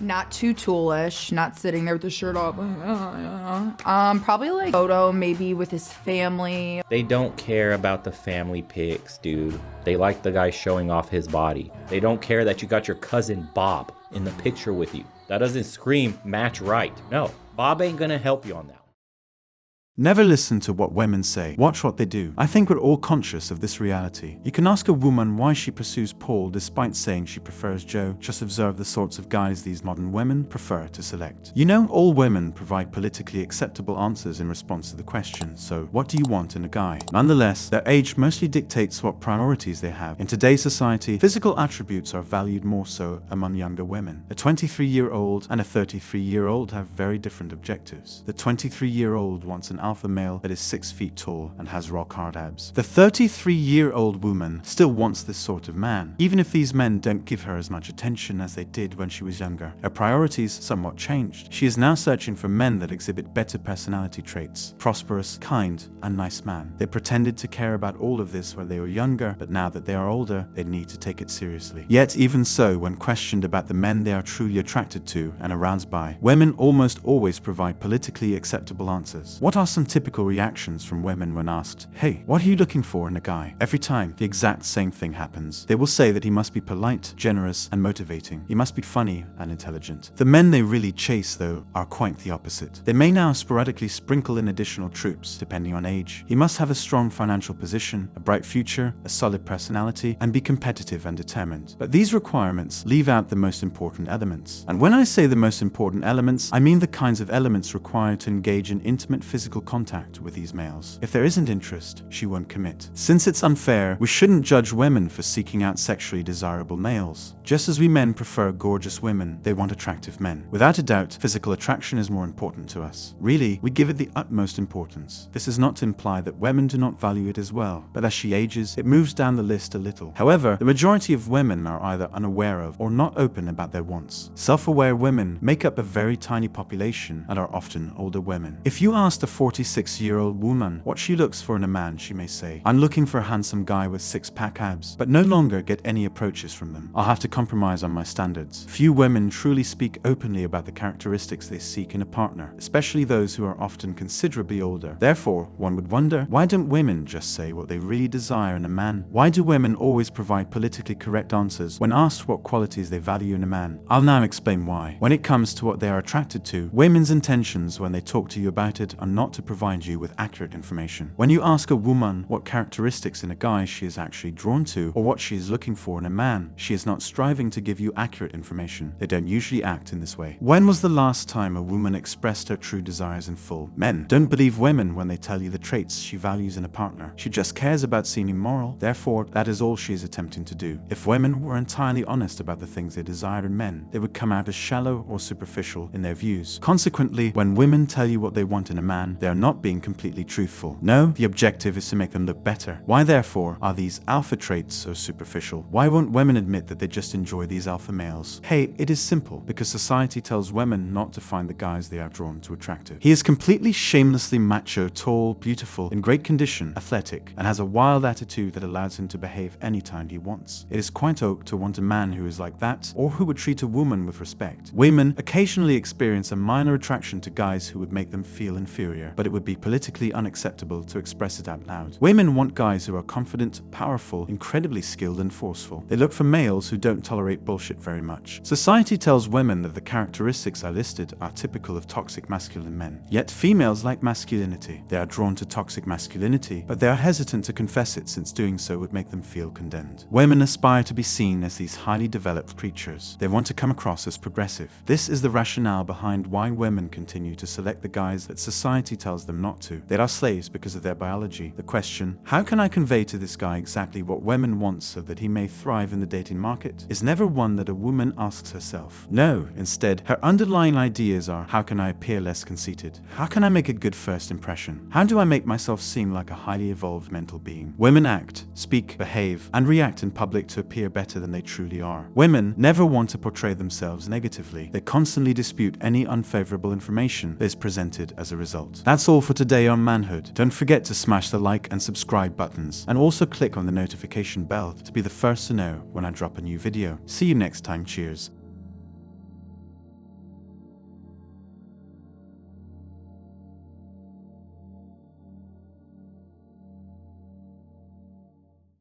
Not too toolish, not sitting there with the shirt off. Probably like photo, maybe with his family. They don't care about the family pics, dude. They like the guy showing off his body. They don't care that you got your cousin Bob in the picture with you. That doesn't scream match right. No, Bob ain't gonna help you on that. Never listen to what women say, watch what they do. I think we're all conscious of this reality. You can ask a woman why she pursues Paul despite saying she prefers Joe. Just observe the sorts of guys these modern women prefer to select. You know, all women provide politically acceptable answers in response to the question, so what do you want in a guy? Nonetheless, their age mostly dictates what priorities they have. In today's society, physical attributes are valued more so among younger women. A 23-year-old and a 33-year-old have very different objectives. The 23-year-old wants an alpha male that is 6 feet tall and has rock hard abs. The 33-year-old woman still wants this sort of man, even if these men don't give her as much attention as they did when she was younger. Her priorities somewhat changed. She is now searching for men that exhibit better personality traits, prosperous, kind, and nice man. They pretended to care about all of this when they were younger, but now that they are older, they need to take it seriously. Yet even so, when questioned about the men they are truly attracted to and aroused by, women almost always provide politically acceptable answers. What are some typical reactions from women when asked, "Hey, what are you looking for in a guy?" Every time, the exact same thing happens. They will say that he must be polite, generous, and motivating. He must be funny and intelligent. The men they really chase, though, are quite the opposite. They may now sporadically sprinkle in additional troops, depending on age. He must have a strong financial position, a bright future, a solid personality, and be competitive and determined. But these requirements leave out the most important elements. And when I say the most important elements, I mean the kinds of elements required to engage in intimate physical contact with these males. If there isn't interest, she won't commit. Since it's unfair, we shouldn't judge women for seeking out sexually desirable males. Just as we men prefer gorgeous women, they want attractive men. Without a doubt, physical attraction is more important to us. Really, we give it the utmost importance. This is not to imply that women do not value it as well, but as she ages, it moves down the list a little. However, the majority of women are either unaware of or not open about their wants. Self-aware women make up a very tiny population and are often older women. If you asked a 46-year-old woman what she looks for in a man, she may say, "I'm looking for a handsome guy with six-pack abs," but no longer get any approaches from them. I'll have to compromise on my standards. Few women truly speak openly about the characteristics they seek in a partner, especially those who are often considerably older. Therefore, one would wonder, why don't women just say what they really desire in a man? Why do women always provide politically correct answers when asked what qualities they value in a man? I'll now explain why. When it comes to what they are attracted to, women's intentions when they talk to you about it are not to provide you with accurate information. When you ask a woman what characteristics in a guy she is actually drawn to or what she is looking for in a man, she is not striving to give you accurate information. They don't usually act in this way. When was the last time a woman expressed her true desires in full? Men, don't believe women when they tell you the traits she values in a partner. She just cares about seeming moral, therefore that is all she is attempting to do. If women were entirely honest about the things they desire in men, they would come out as shallow or superficial in their views. Consequently, when women tell you what they want in a man, they are not being completely truthful. No, the objective is to make them look better. Why therefore are these alpha traits so superficial? Why won't women admit that they just enjoy these alpha males? Hey, it is simple, because society tells women not to find the guys they are drawn to attractive. He is completely shamelessly macho, tall, beautiful, in great condition, athletic, and has a wild attitude that allows him to behave anytime he wants. It is quite oak to want a man who is like that, or who would treat a woman with respect. Women occasionally experience a minor attraction to guys who would make them feel inferior, but it would be politically unacceptable to express it out loud. Women want guys who are confident, powerful, incredibly skilled and forceful. They look for males who don't tolerate bullshit very much. Society tells women that the characteristics I listed are typical of toxic masculine men. Yet females like masculinity. They are drawn to toxic masculinity, but they are hesitant to confess it since doing so would make them feel condemned. Women aspire to be seen as these highly developed creatures. They want to come across as progressive. This is the rationale behind why women continue to select the guys that society tells them not to. They are slaves because of their biology. The question, how can I convey to this guy exactly what women want so that he may thrive in the dating market, is never one that a woman asks herself. No, instead, her underlying ideas are, how can I appear less conceited? How can I make a good first impression? How do I make myself seem like a highly evolved mental being? Women act, speak, behave, and react in public to appear better than they truly are. Women never want to portray themselves negatively. They constantly dispute any unfavorable information that is presented as a result. That's all for today on Manhood. Don't forget to smash the like and subscribe buttons, and also click on the notification bell to be the first to know when I drop a new video. See you next time, cheers.